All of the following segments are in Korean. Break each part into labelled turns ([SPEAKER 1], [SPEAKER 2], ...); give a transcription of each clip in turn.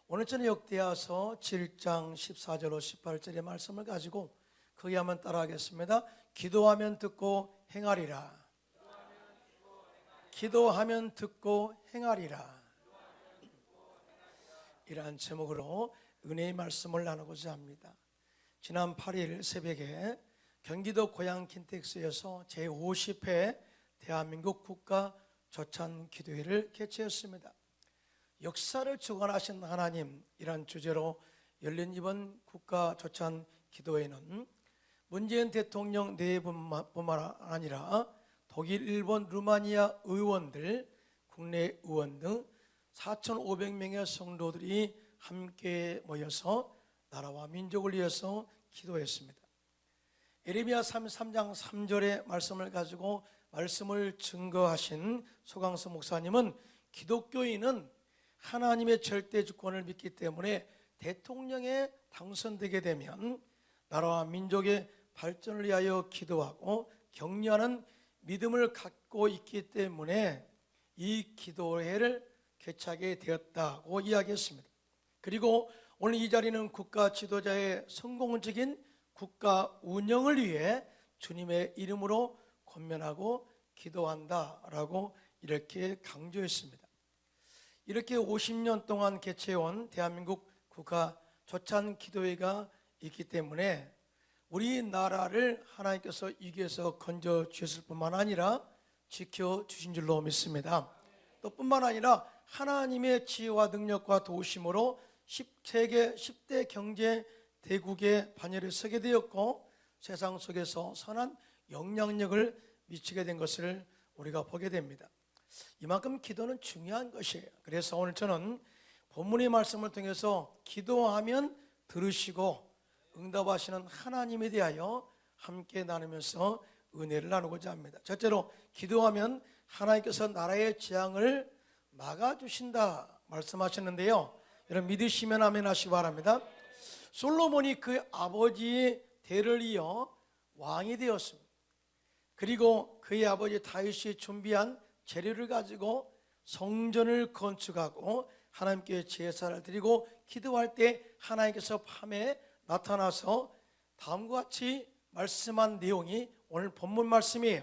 [SPEAKER 1] 오늘 저는 역대하서 7장 14절로 18절의 말씀을 가지고 거기 한번 따라하겠습니다. 기도하면 듣고 행하리라. 기도하면 듣고 행하리라. 이러한 제목으로 은혜의 말씀을 나누고자 합니다. 지난 8일 새벽에 경기도 고양 킨텍스에서 제50회 대한민국 국가 조찬 기도회를 개최했습니다. 역사를 주관하신 하나님이란 주제로 열린 이번 국가 조찬 기도회는 문재인 대통령 내뿐만 아니라 독일, 일본, 루마니아 의원들, 국내 의원 등 4,500명의 성도들이 함께 모여서 나라와 민족을 위해서 기도했습니다. 예레미야 33장 3절의 말씀을 가지고 말씀을 증거하신 소강서 목사님은 기독교인은 하나님의 절대 주권을 믿기 때문에 대통령에 당선되게 되면 나라와 민족의 발전을 위하여 기도하고 격려하는 믿음을 갖고 있기 때문에 이 기도회를 개최하게 되었다고 이야기했습니다. 그리고 오늘 이 자리는 국가 지도자의 성공적인 국가 운영을 위해 주님의 이름으로 권면하고 기도한다라고 이렇게 강조했습니다. 이렇게 50년 동안 개최해온 대한민국 국가 조찬 기도회가 있기 때문에 우리나라를 하나님께서 위기에서 건져주셨을 뿐만 아니라 지켜주신 줄로 믿습니다. 또 뿐만 아니라 하나님의 지혜와 능력과 도우심으로 세계 10대 경제 대국의 반열에 서게 되었고 세상 속에서 선한 영향력을 미치게 된 것을 우리가 보게 됩니다. 이만큼 기도는 중요한 것이에요. 그래서 오늘 저는 본문의 말씀을 통해서 기도하면 들으시고 응답하시는 하나님에 대하여 함께 나누면서 은혜를 나누고자 합니다. 첫째로 기도하면 하나님께서 나라의 재앙을 막아주신다 말씀하셨는데요, 여러분 믿으시면 아멘 하시기 바랍니다. 솔로몬이 그 아버지의 대를 이어 왕이 되었습니다. 그리고 그의 아버지 다윗이 준비한 재료를 가지고 성전을 건축하고 하나님께 제사를 드리고 기도할 때 하나님께서 밤에 나타나서 다음과 같이 말씀한 내용이 오늘 본문 말씀이에요.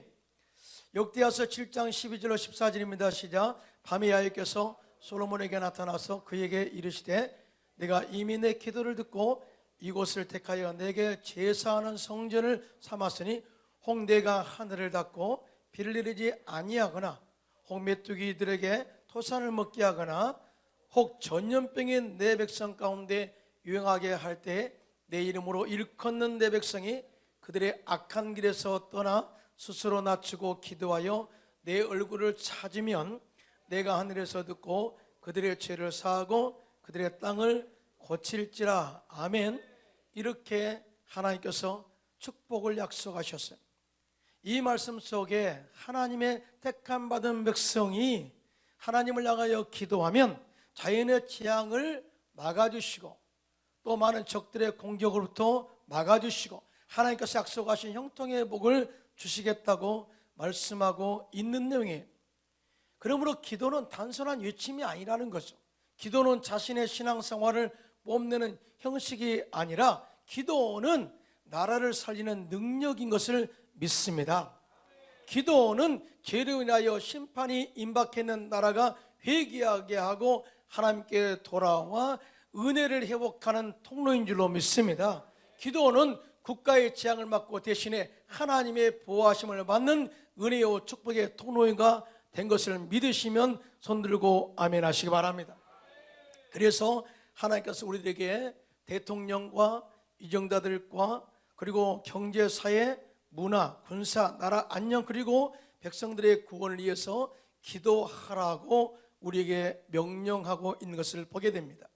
[SPEAKER 1] 역대하서 7장 12절로 14절입니다. 시작. 밤에 야훼께서 솔로몬에게 나타나서 그에게 이르시되 내가 이미 내 기도를 듣고 이곳을 택하여 내게 제사하는 성전을 삼았으니 혹 내가 하늘을 닫고 비를 내리지 아니하거나 혹 메뚜기들에게 토산을 먹게 하거나 혹 전염병이 내 백성 가운데 유행하게 할 때 내 이름으로 일컫는 내 백성이 그들의 악한 길에서 떠나 스스로 낮추고 기도하여 내 얼굴을 찾으면 내가 하늘에서 듣고 그들의 죄를 사하고 그들의 땅을 고칠지라. 아멘. 이렇게 하나님께서 축복을 약속하셨어요. 이 말씀 속에 하나님의 택함 받은 백성이 하나님을 향하여 기도하면 자연의 재앙을 막아주시고 또 많은 적들의 공격으로부터 막아주시고 하나님께서 약속하신 형통의 복을 주시겠다고 말씀하고 있는 내용이에요. 그러므로 기도는 단순한 외침이 아니라는 거죠. 기도는 자신의 신앙생활을 뽐내는 형식이 아니라 기도는 나라를 살리는 능력인 것을 믿습니다. 기도는 죄로 인하여 심판이 임박했는 나라가 회개하게 하고 하나님께 돌아와 은혜를 회복하는 통로인 줄로 믿습니다. 기도는 국가의 재앙을 막고 대신에 하나님의 보호하심을 받는 은혜와 축복의 통로가 된 것을 믿으시면 손들고 아멘 하시기 바랍니다. 그래서 하나님께서 우리들에게 대통령과 위정자들과 그리고 경제, 사회, 문화, 군사, 나라 안녕 그리고 백성들의 구원을 위해서 기도하라고 우리에게 명령하고 있는 것을 보게 됩니다.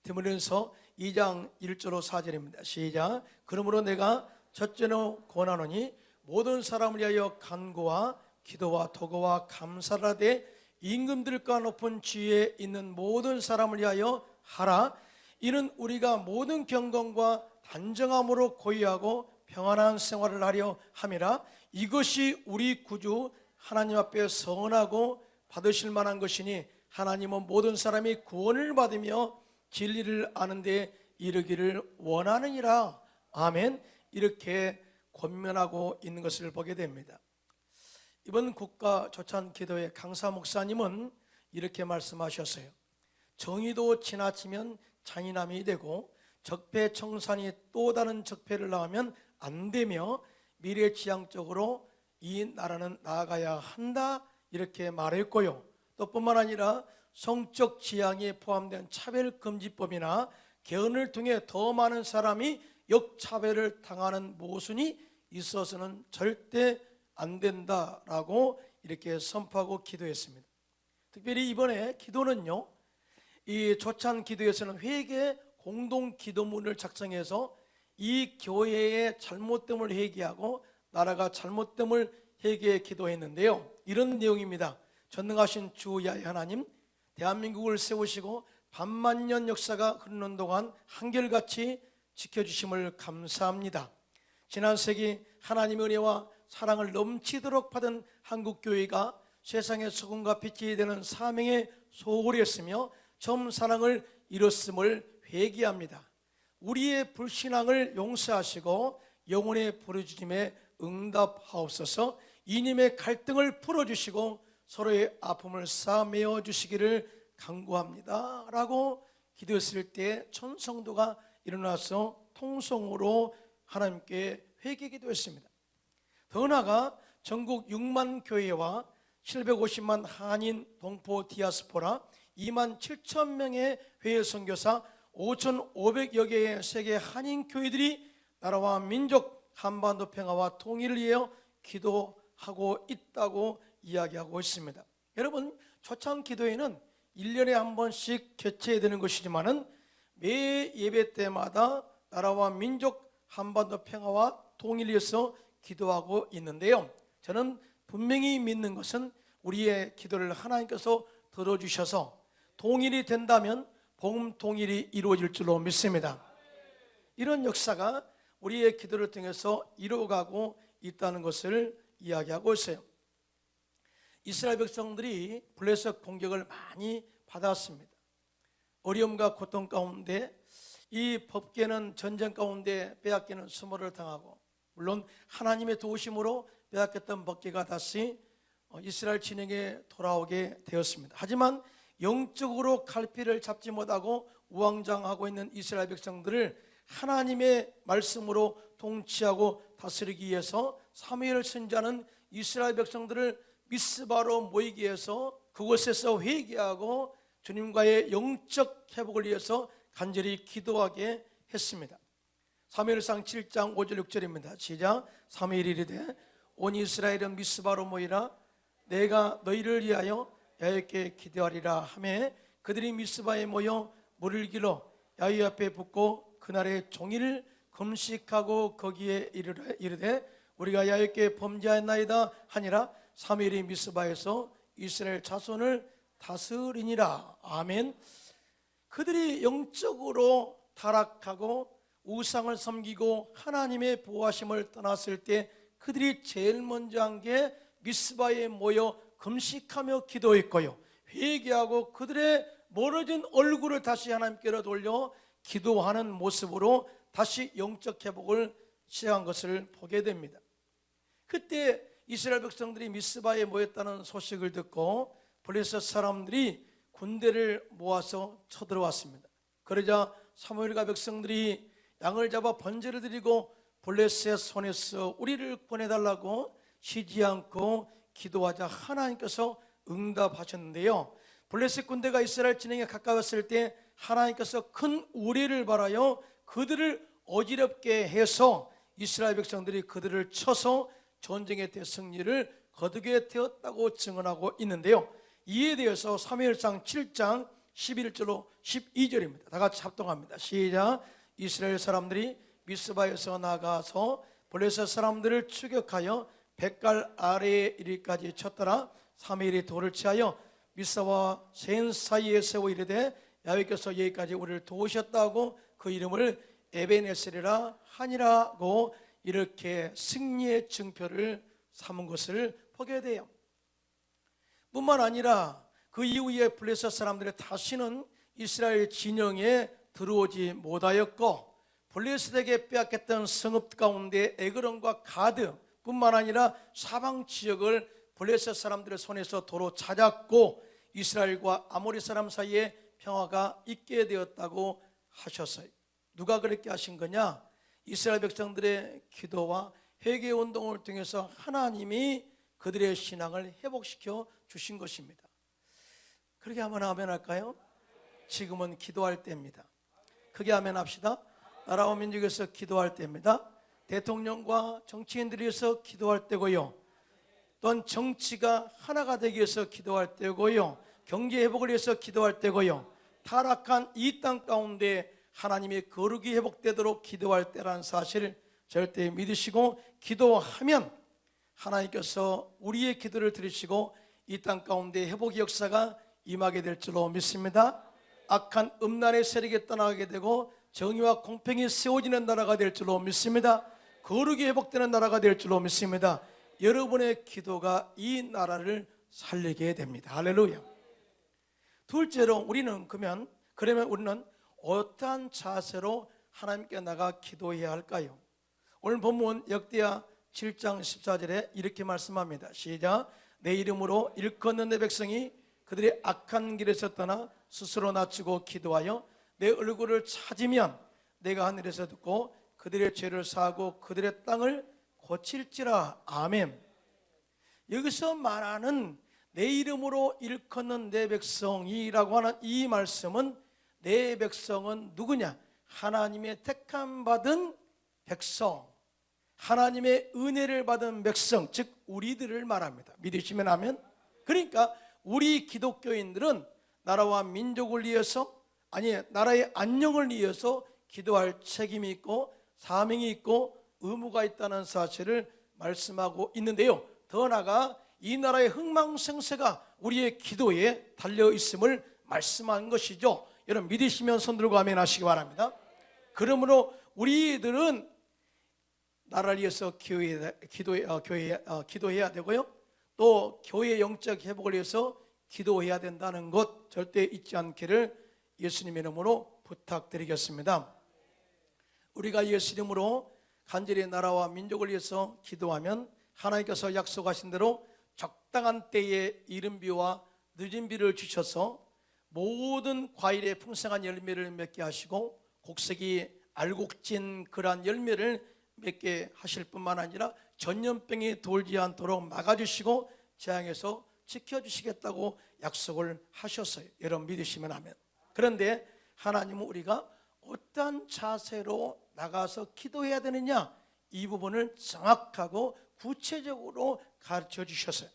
[SPEAKER 1] 디모데전서 2장 1절로 4절입니다. 시작. 그러므로 내가 첫째로 권하노니 모든 사람을 위하여 간구와 기도와 도구와 감사를 하되 임금들과 높은 지위에 있는 모든 사람을 위하여 하라. 이는 우리가 모든 경건과 단정함으로 고의하고 평안한 생활을 하려 함이라. 이것이 우리 구주 하나님 앞에 선하고 받으실 만한 것이니 하나님은 모든 사람이 구원을 받으며 진리를 아는 데 이르기를 원하느니라. 아멘. 이렇게 권면하고 있는 것을 보게 됩니다. 이번 국가 조찬 기도회 강사 목사님은 이렇게 말씀하셨어요. 정의도 지나치면 잔인함이 되고 적폐청산이 또 다른 적폐를 낳으면 안 되며 미래지향적으로 이 나라는 나아가야 한다, 이렇게 말했고요. 또 뿐만 아니라 성적 지향이 포함된 차별금지법이나 개헌을 통해 더 많은 사람이 역차별을 당하는 모순이 있어서는 절대 안 된다라고 이렇게 선포하고 기도했습니다. 특별히 이번에 기도는요, 이 조찬 기도에서는 회개 공동 기도문을 작성해서 이 교회의 잘못됨을 회개하고 나라가 잘못됨을 회개해 기도했는데요. 이런 내용입니다. 전능하신 주 야훼 하나님, 대한민국을 세우시고 반만년 역사가 흐르는 동안 한결같이 지켜주심을 감사합니다. 지난 세기 하나님의 은혜와 사랑을 넘치도록 받은 한국교회가 세상의 소금과 빛이 되는 사명에 소홀히 했으며 점 사랑을 잃었음을 회개합니다. 우리의 불신앙을 용서하시고 영혼의 부르짖음에 응답하옵소서. 이님의 갈등을 풀어주시고 서로의 아픔을 싸매어 주시기를 간구합니다 라고 기도했을 때 천성도가 일어나서 통성으로 하나님께 회개 기도했습니다. 더 나아가 전국 6만 교회와 750만 한인 동포 디아스포라 2만 7천 명의 회외 선교사 5,500여 개의 세계 한인 교회들이 나라와 민족 한반도 평화와 통일을 위하여 기도하고 있다고 이야기하고 있습니다. 여러분, 초창 기도회는 1년에 한 번씩 개최되는 것이지만은 매 예배 때마다 나라와 민족 한반도 평화와 통일을 위해서 기도하고 있는데요. 저는 분명히 믿는 것은 우리의 기도를 하나님께서 들어주셔서 통일이 된다면 복음 통일이 이루어질 줄로 믿습니다. 이런 역사가 우리의 기도를 통해서 이루어가고 있다는 것을 이야기하고 있어요. 이스라엘 백성들이 블레셋 공격을 많이 받았습니다. 어려움과 고통 가운데 이 법궤는 전쟁 가운데 빼앗기는 수모를 당하고, 물론 하나님의 도우심으로 빼앗겼던 법궤가 다시 이스라엘 진영에 돌아오게 되었습니다. 하지만 영적으로 갈피를 잡지 못하고 우왕좌왕하고 있는 이스라엘 백성들을 하나님의 말씀으로 통치하고 다스리기 위해서 사무엘 선지자는 이스라엘 백성들을 미스바로 모이기 위해서 그곳에서 회개하고 주님과의 영적 회복을 위해서 간절히 기도하게 했습니다. 사무엘상 7장 5절 6절입니다. 시작. 사무엘이 이르되 온 이스라엘은 미스바로 모이라. 내가 너희를 위하여 야훼께 기도하리라 하매 그들이 미스바에 모여 물을 길어 야훼 앞에 붓고 그날의 종일 금식하고 거기에 이르되 우리가 야훼께 범죄하였나이다 하니라. 사무엘이 미스바에서 이스라엘 자손을 다스리니라. 아멘. 그들이 영적으로 타락하고 우상을 섬기고 하나님의 보호하심을 떠났을 때 그들이 제일 먼저 한 게 미스바에 모여 금식하며 기도했고요, 회개하고 그들의 멀어진 얼굴을 다시 하나님께로 돌려 기도하는 모습으로 다시 영적 회복을 시작한 것을 보게 됩니다. 그때 이스라엘 백성들이 미스바에 모였다는 소식을 듣고 블레셋 사람들이 군대를 모아서 쳐들어왔습니다. 그러자 사무엘과 백성들이 양을 잡아 번제를 드리고 블레셋 손에서 우리를 꺼내달라고 쉬지 않고 기도하자 하나님께서 응답하셨는데요, 블레셋 군대가 이스라엘 진영에 가까웠을 때 하나님께서 큰 우레를 발하여 그들을 어지럽게 해서 이스라엘 백성들이 그들을 쳐서 전쟁의 대승리를 거두게 되었다고 증언하고 있는데요, 이에 대해서 사무엘상 7장 11절로 12절입니다. 다 같이 합동합니다. 시작. 이스라엘 사람들이 미스바에서 나가서 블레셋 사람들을 추격하여 백갈 아래에 이르기까지 쳤더라. 사무엘이 돌을 취하여 미스바와 센 사이에 세워 이르되 야훼께서 여기까지 우리를 도우셨다고 그 이름을 에벤에셀이라 하니라고 이렇게 승리의 증표를 삼은 것을 보게 돼요. 뿐만 아니라 그 이후에 블레셋 사람들이 다시는 이스라엘 진영에 들어오지 못하였고 블레셋에게 빼앗겼던 성읍 가운데 에그론과 가드 뿐만 아니라 사방 지역을 블레셋 사람들의 손에서 도로 찾았고 이스라엘과 아모리 사람 사이에 평화가 있게 되었다고 하셨어요. 누가 그렇게 하신 거냐? 이스라엘 백성들의 기도와 회개 운동을 통해서 하나님이 그들의 신앙을 회복시켜 주신 것입니다. 그렇게 한번 아멘 할까요? 지금은 기도할 때입니다. 크게 아멘 합시다. 나라와 민족에서 기도할 때입니다. 대통령과 정치인들이 위해서 기도할 때고요, 또한 정치가 하나가 되기 위해서 기도할 때고요, 경제 회복을 위해서 기도할 때고요, 타락한 이 땅 가운데 하나님의 거룩이 회복되도록 기도할 때라는 사실을 절대 믿으시고, 기도하면 하나님께서 우리의 기도를 들으시고 이 땅 가운데 회복의 역사가 임하게 될 줄로 믿습니다. 악한 음란의 세력이 떠나게 되고 정의와 공평이 세워지는 나라가 될 줄로 믿습니다. 거룩이 회복되는 나라가 될 줄로 믿습니다. 여러분의 기도가 이 나라를 살리게 됩니다. 할렐루야. 둘째로 우리는 그러면 우리는 어떠한 자세로 하나님께 나가 기도해야 할까요? 오늘 본문 역대하 7장 14절에 이렇게 말씀합니다. 시작. 내 이름으로 일컫는 내 백성이 그들의 악한 길에서 떠나 스스로 낮추고 기도하여 내 얼굴을 찾으면 내가 하늘에서 듣고 그들의 죄를 사하고 그들의 땅을 고칠지라. 아멘. 여기서 말하는 내 이름으로 일컫는 내 백성이라고 하는 이 말씀은, 내 백성은 누구냐? 하나님의 택함 받은 백성, 하나님의 은혜를 받은 백성, 즉 우리들을 말합니다. 믿으시면 아멘. 그러니까 우리 기독교인들은 나라와 민족을 위해서, 아니 나라의 안녕을 위해서 기도할 책임이 있고 사명이 있고 의무가 있다는 사실을 말씀하고 있는데요, 더 나아가 이 나라의 흥망성쇠가 우리의 기도에 달려 있음을 말씀한 것이죠. 여러분 믿으시면 손 들고 아멘 하시기 바랍니다. 그러므로 우리들은 나라를 위해서 기도해야 되고요, 또 교회의 영적 회복을 위해서 기도해야 된다는 것 절대 잊지 않기를 예수님의 이름으로 부탁드리겠습니다. 우리가 예수 이름으로 간절히 나라와 민족을 위해서 기도하면 하나님께서 약속하신 대로 적당한 때에 이른 비와 늦은 비를 주셔서 모든 과일의 풍성한 열매를 맺게 하시고 곡식이 알곡진 그러한 열매를 맺게 하실 뿐만 아니라 전염병이 돌지 않도록 막아주시고 재앙에서 지켜주시겠다고 약속을 하셨어요. 여러분 믿으시면 아멘. 그런데 하나님은 우리가 어떤 자세로 나가서 기도해야 되느냐, 이 부분을 정확하고 구체적으로 가르쳐 주셨어요.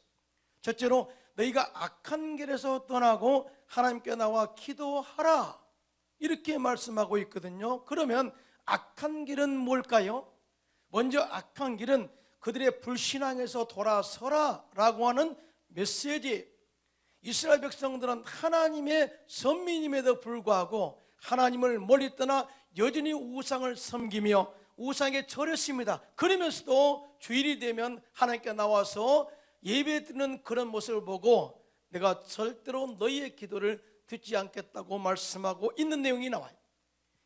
[SPEAKER 1] 첫째로 너희가 악한 길에서 떠나고 하나님께 나와 기도하라, 이렇게 말씀하고 있거든요. 그러면 악한 길은 뭘까요? 먼저 악한 길은 그들의 불신앙에서 돌아서라 라고 하는 메시지. 이스라엘 백성들은 하나님의 선민임에도 불구하고 하나님을 멀리 떠나 여전히 우상을 섬기며 우상에 절했습니다. 그러면서도 주일이 되면 하나님께 나와서 예배드리는 그런 모습을 보고 내가 절대로 너희의 기도를 듣지 않겠다고 말씀하고 있는 내용이 나와요.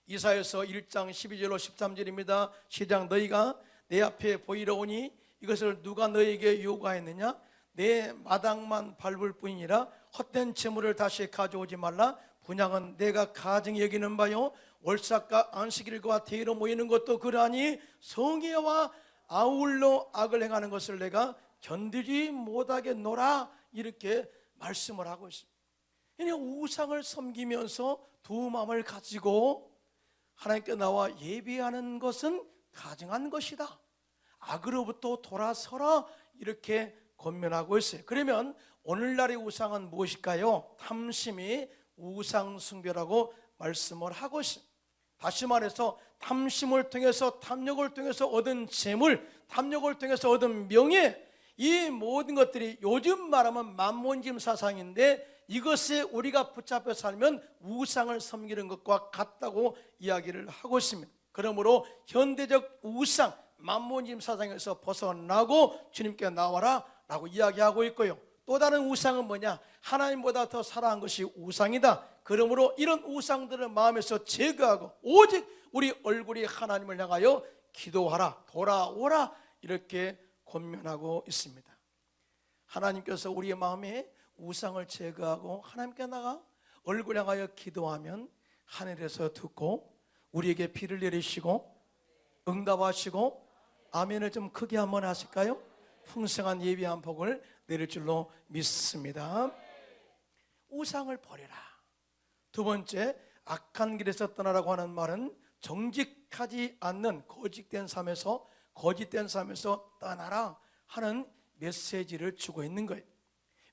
[SPEAKER 1] 이사야서 1장 12절로 13절입니다. 시작. 너희가 내 앞에 보이러 오니 이것을 누가 너희에게 요구하였느냐? 내 마당만 밟을 뿐이라 헛된 재물을 다시 가져오지 말라. 분향은 내가 가증히 여기는 바요, 월삭과 안식일과 대회로 모이는 것도 그러하니 성회와 아울러 악을 행하는 것을 내가 견디지 못하겠노라, 이렇게 말씀을 하고 있습니다. 그냥 우상을 섬기면서 두 마음을 가지고 하나님께 나와 예배하는 것은 가증한 것이다, 악으로부터 돌아서라, 이렇게 권면하고 있어요. 그러면 오늘날의 우상은 무엇일까요? 탐심이 우상 숭배라고 말씀을 하고 있습니다. 다시 말해서 탐심을 통해서, 탐욕을 통해서 얻은 재물, 탐욕을 통해서 얻은 명예, 이 모든 것들이 요즘 말하면 만몬짐 사상인데 이것에 우리가 붙잡혀 살면 우상을 섬기는 것과 같다고 이야기를 하고 있습니다. 그러므로 현대적 우상, 만몬짐 사상에서 벗어나고 주님께 나와라 라고 이야기하고 있고요, 또 다른 우상은 뭐냐? 하나님보다 더 사랑한 것이 우상이다, 그러므로 이런 우상들을 마음에서 제거하고 오직 우리 얼굴이 하나님을 향하여 기도하라, 돌아오라, 이렇게 권면하고 있습니다. 하나님께서 우리의 마음에 우상을 제거하고 하나님께 나가 얼굴 향하여 기도하면 하늘에서 듣고 우리에게 비를 내리시고 응답하시고, 아멘을 좀 크게 한번 하실까요? 풍성한 예비한 복을 내릴 줄로 믿습니다. 우상을 버려라. 두 번째, 악한 길에서 떠나라고 하는 말은 정직하지 않는 거짓된 삶에서 떠나라 하는 메시지를 주고 있는 거예요.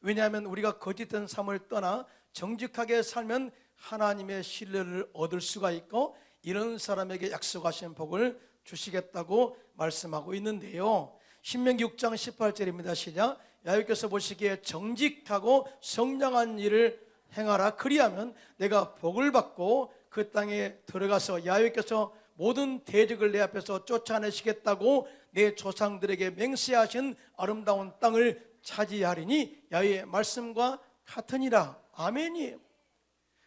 [SPEAKER 1] 왜냐하면 우리가 거짓된 삶을 떠나 정직하게 살면 하나님의 신뢰를 얻을 수가 있고, 이런 사람에게 약속하신 복을 주시겠다고 말씀하고 있는데요. 신명기 6장 18절입니다. 시작. 야훼께서 보시기에 정직하고 성량한 일을 행하라. 그리하면 내가 복을 받고 그 땅에 들어가서 야훼께서 모든 대적을 내 앞에서 쫓아내시겠다고 내 조상들에게 맹세하신 아름다운 땅을 차지하리니 야훼의 말씀과 같으니라. 아멘이에요.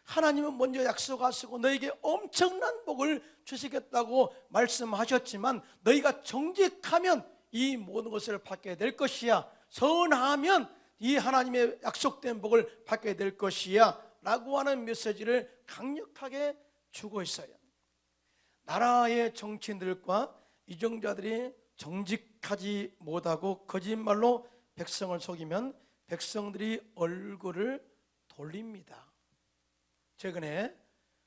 [SPEAKER 1] 하나님은 먼저 약속하시고 너에게 엄청난 복을 주시겠다고 말씀하셨지만, 너희가 정직하면 이 모든 것을 받게 될 것이야, 선하면 이 하나님의 약속된 복을 받게 될 것이야 라고 하는 메시지를 강력하게 주고 있어요. 나라의 정치인들과 이정자들이 정직하지 못하고 거짓말로 백성을 속이면 백성들이 얼굴을 돌립니다. 최근에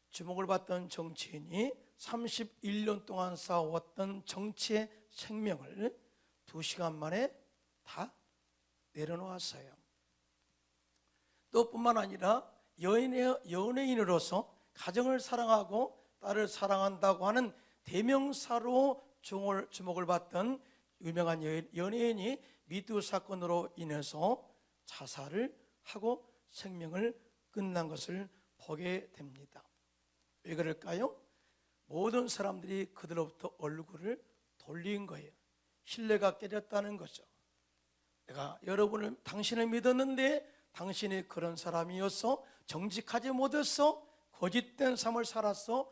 [SPEAKER 1] 주목을 받던 정치인이 31년 동안 쌓아왔던 정치의 생명을 2시간 만에 다 내려놓았어요. 또 뿐만 아니라 연예인으로서 가정을 사랑하고 딸을 사랑한다고 하는 대명사로 주목을 받던 유명한 연예인이 미투 사건으로 인해서 자살을 하고 생명을 끝난 것을 보게 됩니다. 왜 그럴까요? 모든 사람들이 그들로부터 얼굴을 돌린 거예요. 신뢰가 깨졌다는 거죠. 내가 당신을 믿었는데 당신이 그런 사람이었어, 정직하지 못했어, 거짓된 삶을 살았어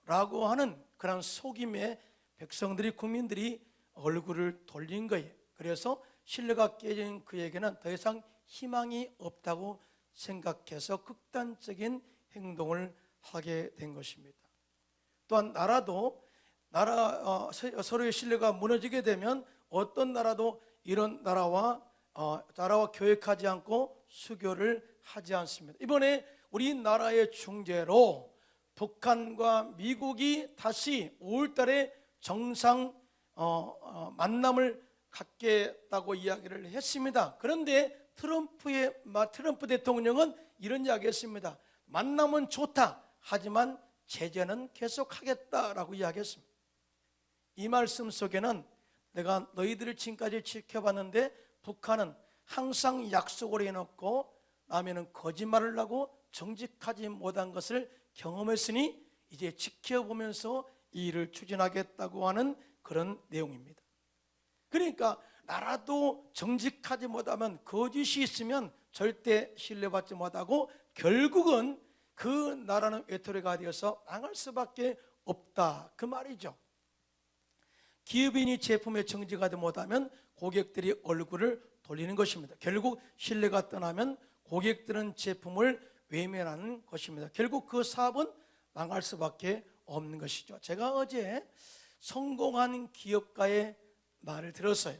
[SPEAKER 1] 라고 하는 그런 속임에 백성들이, 국민들이 얼굴을 돌린 거예요. 그래서 신뢰가 깨진 그에게는 더 이상 희망이 없다고 생각해서 극단적인 행동을 하게 된 것입니다. 또한 서로의 신뢰가 무너지게 되면 어떤 나라도 이런 나라와 교역하지 않고 수교를 하지 않습니다. 이번에 우리나라의 중재로 북한과 미국이 다시 5월달에 정상 만남을 갖겠다고 이야기를 했습니다. 그런데 트럼프 대통령은 이런 이야기했습니다. 만남은 좋다, 하지만 제재는 계속하겠다라고 이야기했습니다. 이 말씀 속에는 내가 너희들을 지금까지 지켜봤는데 북한은 항상 약속을 해놓고 남에는 거짓말을 하고 정직하지 못한 것을 경험했으니 이제 지켜보면서 이 일을 추진하겠다고 하는 그런 내용입니다. 그러니까 나라도 정직하지 못하면, 거짓이 있으면 절대 신뢰받지 못하고 결국은 그 나라는 외톨이가 되어서 망할 수밖에 없다, 그 말이죠. 기업인이 제품에 정직하지 못하면 고객들이 얼굴을 돌리는 것입니다. 결국 신뢰가 떠나면 고객들은 제품을 외면하는 것입니다. 결국 그 사업은 망할 수밖에 없는 것이죠. 제가 어제 성공한 기업가의 말을 들었어요.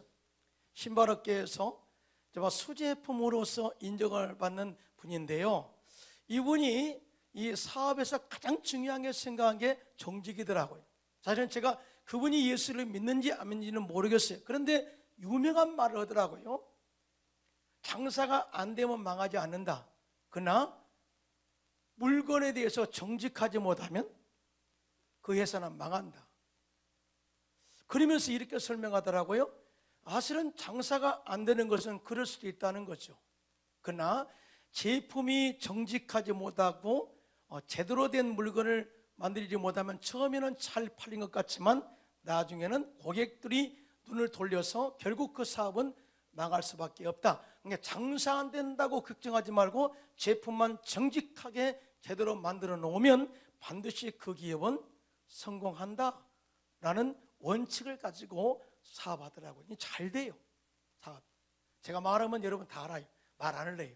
[SPEAKER 1] 신발업계에서 수제품으로서 인정을 받는 분인데요, 이분이 이 사업에서 가장 중요하게 생각한 게 정직이더라고요. 사실은 제가 그분이 예수를 믿는지 안 믿는지는 모르겠어요. 그런데 유명한 말을 하더라고요. 장사가 안 되면 망하지 않는다, 그러나 물건에 대해서 정직하지 못하면 그 회사는 망한다. 그러면서 이렇게 설명하더라고요. 사실은 장사가 안 되는 것은 그럴 수도 있다는 거죠. 그러나 제품이 정직하지 못하고 제대로 된 물건을 만들지 못하면 처음에는 잘 팔린 것 같지만 나중에는 고객들이 눈을 돌려서 결국 그 사업은 망할 수밖에 없다. 그러니까 장사 안 된다고 걱정하지 말고 제품만 정직하게 제대로 만들어 놓으면 반드시 그 기업은 성공한다라는 원칙을 가지고 사업하더라고요. 잘 돼요. 사업. 제가 말하면 여러분 다 알아요. 말 안 할래요.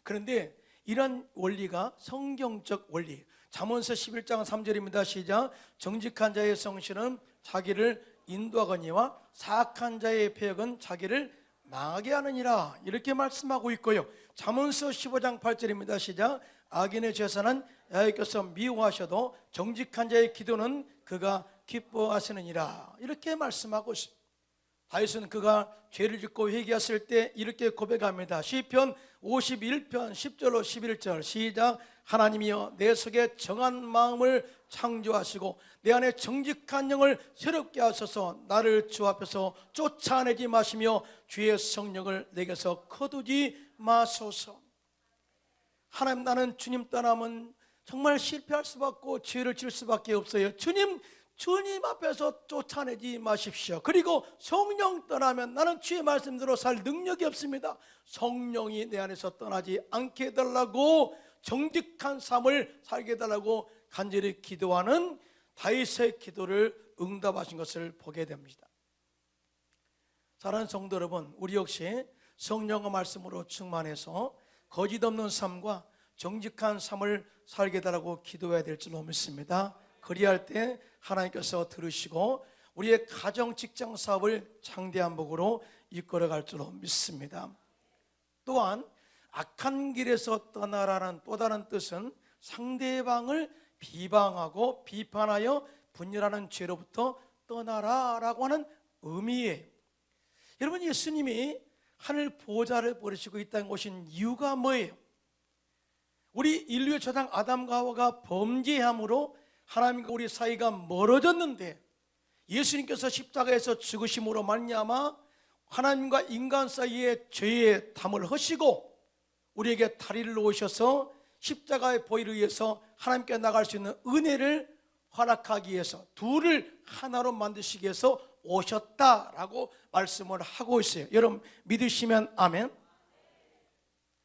[SPEAKER 1] 그런데 이런 원리가 성경적 원리예요. 잠언서 11장 3절입니다. 시작. 정직한 자의 성실은 자기를 인도하거니와 사악한 자의 패역은 자기를 망하게 하느니라. 이렇게 말씀하고 있고요. 잠언서 15장 8절입니다. 시작. 악인의 제사는 여호와께서 미워하셔도 정직한 자의 기도는 그가 기뻐하시느니라. 이렇게 말씀하고 있습니다. 다윗은 그가 죄를 짓고 회개했을 때 이렇게 고백합니다. 시편 51편 10절로 11절 시작. 하나님이여 내 속에 정한 마음을 창조하시고 내 안에 정직한 영을 새롭게 하소서. 나를 주 앞에서 쫓아내지 마시며 주의 성령을 내게서 거두지 마소서. 하나님, 나는 주님 떠나면 정말 실패할 수밖에 없고 죄를 지을 수밖에 없어요. 주님 앞에서 쫓아내지 마십시오. 그리고 성령 떠나면 나는 주의 말씀대로 살 능력이 없습니다. 성령이 내 안에서 떠나지 않게 해달라고, 정직한 삶을 살게 해달라고 간절히 기도하는 다윗의 기도를 응답하신 것을 보게 됩니다. 사랑하는 성도 여러분, 우리 역시 성령의 말씀으로 충만해서 거짓 없는 삶과 정직한 삶을 살게 해달라고 기도해야 될 줄로 믿습니다. 그리할 때 하나님께서 들으시고 우리의 가정, 직장 사업을 창대한 복으로 이끌어갈 줄로 믿습니다. 또한 악한 길에서 떠나라는 또 다른 뜻은 상대방을 비방하고 비판하여 분열하는 죄로부터 떠나라라고 하는 의미예요. 여러분, 예수님이 하늘 보좌를 버리시고 이 땅에 오신 이유가 뭐예요? 우리 인류의 조상 아담과 하와가 범죄함으로 하나님과 우리 사이가 멀어졌는데 예수님께서 십자가에서 죽으심으로 말미암아 하나님과 인간 사이의 죄의 담을 허시고 우리에게 다리를 놓으셔서 십자가의 보혈을 위해서 하나님께 나갈 수 있는 은혜를 허락하기 위해서 둘을 하나로 만드시기 위해서 오셨다라고 말씀을 하고 있어요. 여러분 믿으시면 아멘.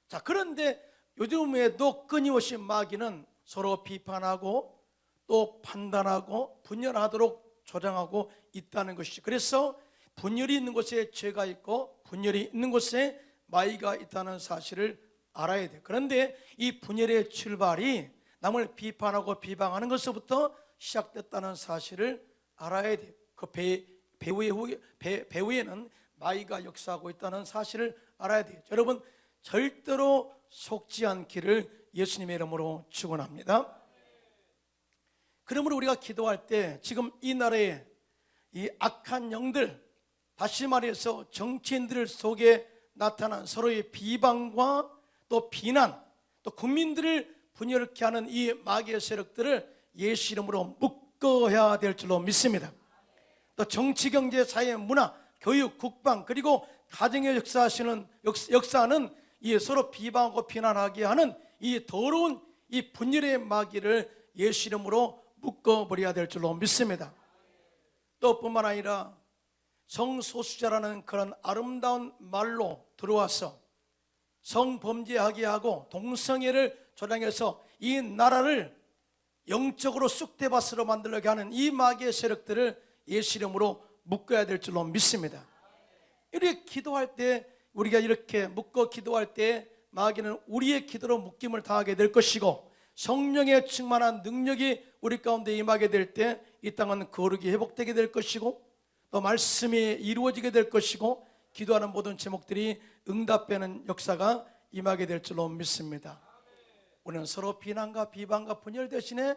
[SPEAKER 1] 자, 그런데 요즘에도 끊임없이 마귀는 서로 비판하고 또 판단하고 분열하도록 조장하고 있다는 것이죠. 그래서 분열이 있는 곳에 죄가 있고 분열이 있는 곳에 마귀가 있다는 사실을 알아야 돼요. 그런데 이 분열의 출발이 남을 비판하고 비방하는 것부터 시작됐다는 사실을 알아야 돼요. 그 배후에는 마귀가 역사하고 있다는 사실을 알아야 돼요. 여러분 절대로 속지 않기를 예수님의 이름으로 축원합니다. 그러므로 우리가 기도할 때 지금 이 나라의 이 악한 영들, 다시 말해서 정치인들 속에 나타난 서로의 비방과 또 비난, 또 국민들을 분열케 하는 이 마귀의 세력들을 예수 이름으로 묶어야 될 줄로 믿습니다. 또 정치, 경제, 사회, 문화, 교육, 국방, 그리고 가정의 역사는 이 서로 비방하고 비난하게 하는 이 더러운 이 분열의 마귀를 예수 이름으로 묶어버려야 될 줄로 믿습니다. 또 뿐만 아니라 성소수자라는 그런 아름다운 말로 들어와서 성범죄하게 하고 동성애를 조장해서 이 나라를 영적으로 쑥대밭으로 만들려고 하는 이 마귀의 세력들을 예수 이름으로 묶어야 될 줄로 믿습니다. 이렇게 기도할 때, 우리가 이렇게 묶어 기도할 때 마귀는 우리의 기도로 묶임을 당하게 될 것이고, 성령의 충만한 능력이 우리 가운데 임하게 될 때 이 땅은 거룩이 회복되게 될 것이고, 또 말씀이 이루어지게 될 것이고, 기도하는 모든 제목들이 응답되는 역사가 임하게 될 줄로 믿습니다. 우리는 서로 비난과 비방과 분열 대신에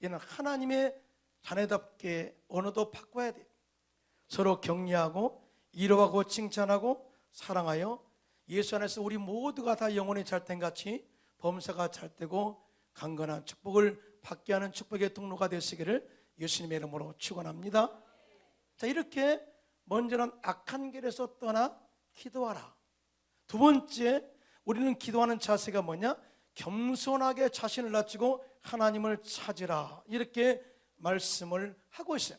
[SPEAKER 1] 이는 하나님의 자녀답게 언어도 바꿔야 돼요. 서로 격려하고 위로하고 칭찬하고 사랑하여 예수 안에서 우리 모두가 다 영혼이 잘된 같이 범사가 잘되고 강건한 축복을 받게 하는 축복의 통로가 되시기를 예수님의 이름으로 축원합니다. 자, 이렇게 먼저는 악한 길에서 떠나 기도하라. 두 번째, 우리는 기도하는 자세가 뭐냐? 겸손하게 자신을 낮추고 하나님을 찾으라. 이렇게 말씀을 하고 있어요.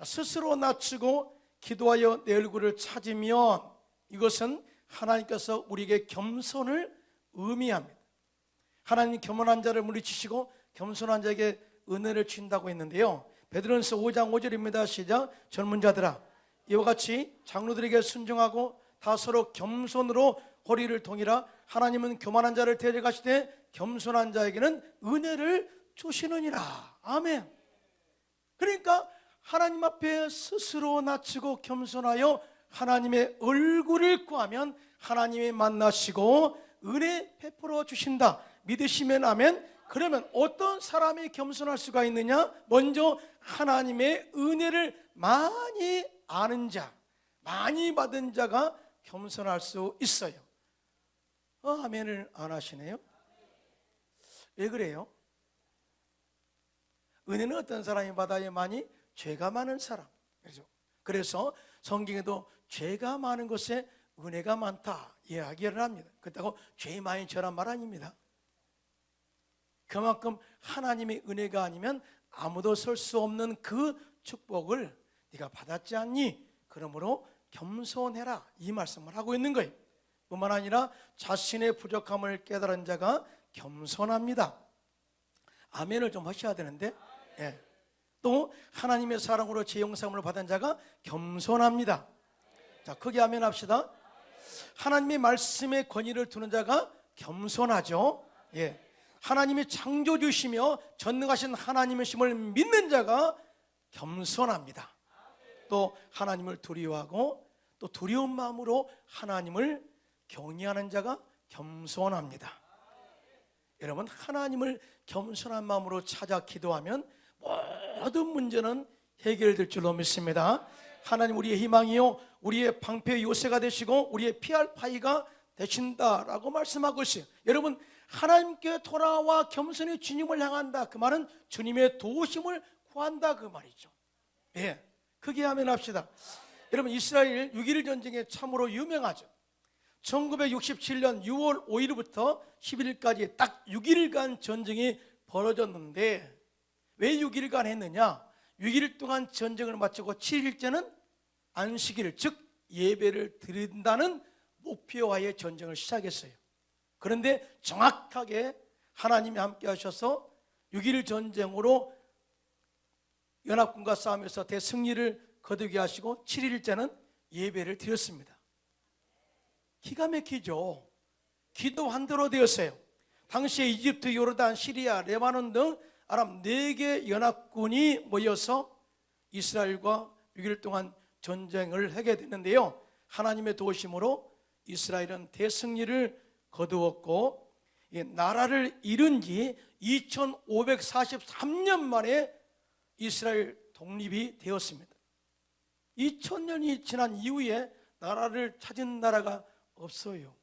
[SPEAKER 1] 스스로 낮추고 기도하여 내 얼굴을 찾으면 이것은 하나님께서 우리에게 겸손을 의미합니다. 하나님 겸손한 자를 물리치시고 겸손한 자에게 은혜를 주신다고 했는데요. 베드로전서 5장 5절입니다. 시작. 젊은 자들아, 이와 같이 장로들에게 순종하고 다 서로 겸손으로 허리를 동이라. 하나님은 교만한 자를 데려가시되 겸손한 자에게는 은혜를 주시느니라. 아멘. 그러니까 하나님 앞에 스스로 낮추고 겸손하여 하나님의 얼굴을 구하면 하나님이 만나시고 은혜 베풀어 주신다. 믿으시면 아멘. 그러면 어떤 사람이 겸손할 수가 있느냐? 먼저 하나님의 은혜를 많이 아는 자, 많이 받은 자가 겸손할 수 있어요. 아멘을 안 하시네요. 왜 그래요? 은혜는 어떤 사람이 받아야 많이? 죄가 많은 사람. 그래서 성경에도 죄가 많은 곳에 은혜가 많다 이야기를 합니다. 그렇다고 죄 많이 져란 말 아닙니다. 그만큼 하나님의 은혜가 아니면 아무도 설 수 없는 그 축복을 네가 받았지 않니? 그러므로 겸손해라, 이 말씀을 하고 있는 거예요. 뿐만 아니라 자신의 부족함을 깨달은 자가 겸손합니다. 아멘을 좀 하셔야 되는데, 예. 또 하나님의 사랑으로 재용삼을 받은 자가 겸손합니다. 자, 크게 아멘 합시다. 하나님의 말씀에 권위를 두는 자가 겸손하죠. 예. 하나님이 창조주시며 전능하신 하나님의 심을 믿는 자가 겸손합니다. 또 하나님을 두려워하고 또 두려운 마음으로 하나님을 경외하는 자가 겸손합니다. 여러분, 하나님을 겸손한 마음으로 찾아 기도하면 모든 문제는 해결될 줄로 믿습니다. 하나님, 우리의 희망이요 우리의 방패의 요새가 되시고 우리의 피할 바위가 되신다라고 말씀하고 있어요. 여러분, 하나님께 돌아와 겸손히 주님을 향한다, 그 말은 주님의 도우심을 구한다, 그 말이죠. 예, 크게 아멘 합시다. 여러분, 이스라엘 6.1 전쟁에 참으로 유명하죠. 1967년 6월 5일부터 11일까지 딱 6일간 전쟁이 벌어졌는데, 왜 6일간 했느냐? 6일 동안 전쟁을 마치고 7일째는 안식일, 즉 예배를 드린다는 목표와의 전쟁을 시작했어요. 그런데 정확하게 하나님이 함께 하셔서 6.1 전쟁으로 연합군과 싸우면서 대승리를 거두게 하시고 7일째는 예배를 드렸습니다. 기가 막히죠. 기도 한대로 되었어요. 당시에 이집트, 요르단, 시리아, 레바논 등 아랍 4개 연합군이 모여서 이스라엘과 6일 동안 전쟁을 하게 됐는데요, 하나님의 도우심으로 이스라엘은 대승리를 거두었고 나라를 잃은 지 2543년 만에 이스라엘 독립이 되었습니다. 2000년이 지난 이후에 나라를 찾은 나라가 없어요.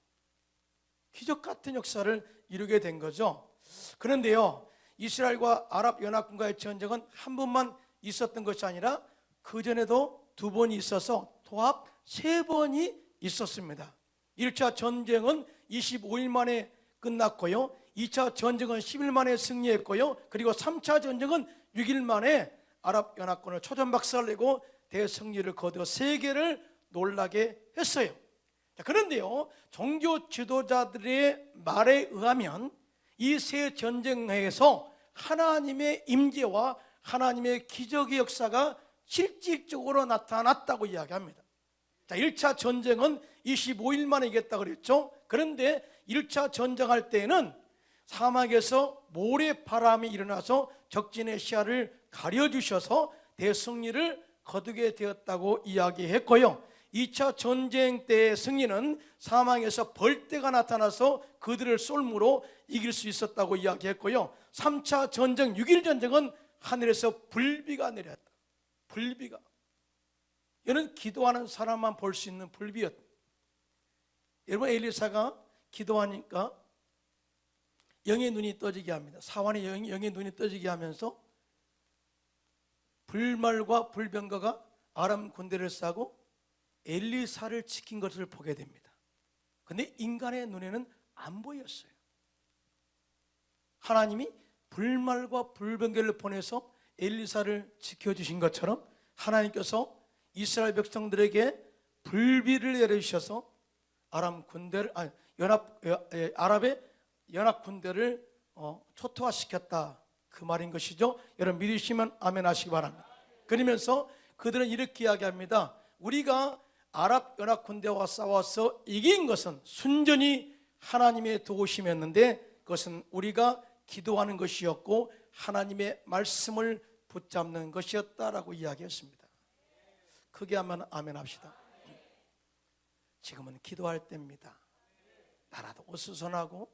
[SPEAKER 1] 기적 같은 역사를 이루게 된 거죠. 그런데요, 이스라엘과 아랍연합군과의 전쟁은 한 번만 있었던 것이 아니라 그 전에도 2번이 있어서 통합 3번이 있었습니다. 1차 전쟁은 25일 만에 끝났고요, 2차 전쟁은 10일 만에 승리했고요, 그리고 3차 전쟁은 6일 만에 아랍연합군을 초전박살내고 대승리를 거두어 세계를 놀라게 했어요. 그런데요, 종교 지도자들의 말에 의하면 이 세 전쟁에서 하나님의 임재와 하나님의 기적의 역사가 실질적으로 나타났다고 이야기합니다. 자, 1차 전쟁은 25일 만에 이겼다고 그랬죠. 그런데 1차 전쟁할 때에는 사막에서 모래바람이 일어나서 적진의 시야를 가려주셔서 대승리를 거두게 되었다고 이야기했고요, 2차 전쟁 때의 승리는 사망에서 벌떼가 나타나서 그들을 쏠므로 이길 수 있었다고 이야기했고요, 3차 전쟁 6.1 전쟁은 하늘에서 불비가 내렸다. 불비가, 이는 기도하는 사람만 볼 수 있는 불비였다. 여러분, 엘리사가 기도하니까 영의 눈이 떠지게 합니다. 사환의 영의 눈이 떠지게 하면서 불말과 불병거가 아람 군대를 싸고 엘리사를 지킨 것을 보게 됩니다. 그런데 인간의 눈에는 안 보였어요. 하나님이 불말과 불병거를 보내서 엘리사를 지켜주신 것처럼 하나님께서 이스라엘 백성들에게 불비를 내려주셔서 아랍의 연합 군대를 초토화시켰다, 그 말인 것이죠. 여러분 믿으시면 아멘 하시기 바랍니다. 그러면서 그들은 이렇게 이야기합니다. 우리가 아랍 연합 군대와 싸워서 이긴 것은 순전히 하나님의 도우심이었는데 그것은 우리가 기도하는 것이었고 하나님의 말씀을 붙잡는 것이었다라고 이야기했습니다. 크게 하면 아멘 합시다. 지금은 기도할 때입니다. 나라도 어수선하고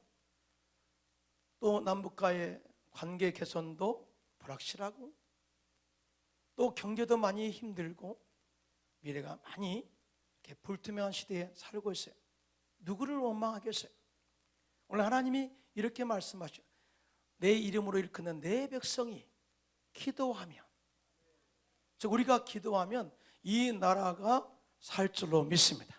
[SPEAKER 1] 또 남북과의 관계 개선도 불확실하고 또 경제도 많이 힘들고 미래가 많이 이렇게 불투명한 시대에 살고 있어요. 누구를 원망하겠어요? 오늘 하나님이 이렇게 말씀하셔. 내 이름으로 일컫는 내 백성이 기도하면, 즉 우리가 기도하면 이 나라가 살 줄로 믿습니다.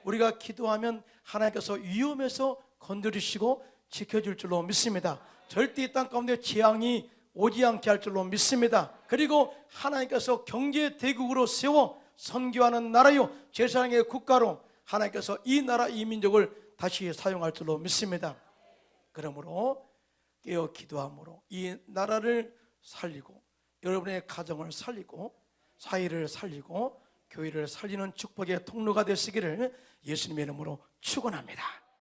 [SPEAKER 1] 우리가 기도하면 하나님께서 위험에서 건드리시고 지켜줄 줄로 믿습니다. 절대 이 땅 가운데 재앙이 오지 않게 할 줄로 믿습니다. 그리고 하나님께서 경제 대국으로 세워 선교하는 나라요 제사장의 국가로 하나님께서 이 나라 이 민족을 다시 사용할 줄로 믿습니다. 그러므로 깨어 기도함으로 이 나라를 살리고 여러분의 가정을 살리고 사회를 살리고 교회를 살리는 축복의 통로가 되시기를 예수님의 이름으로 축원합니다.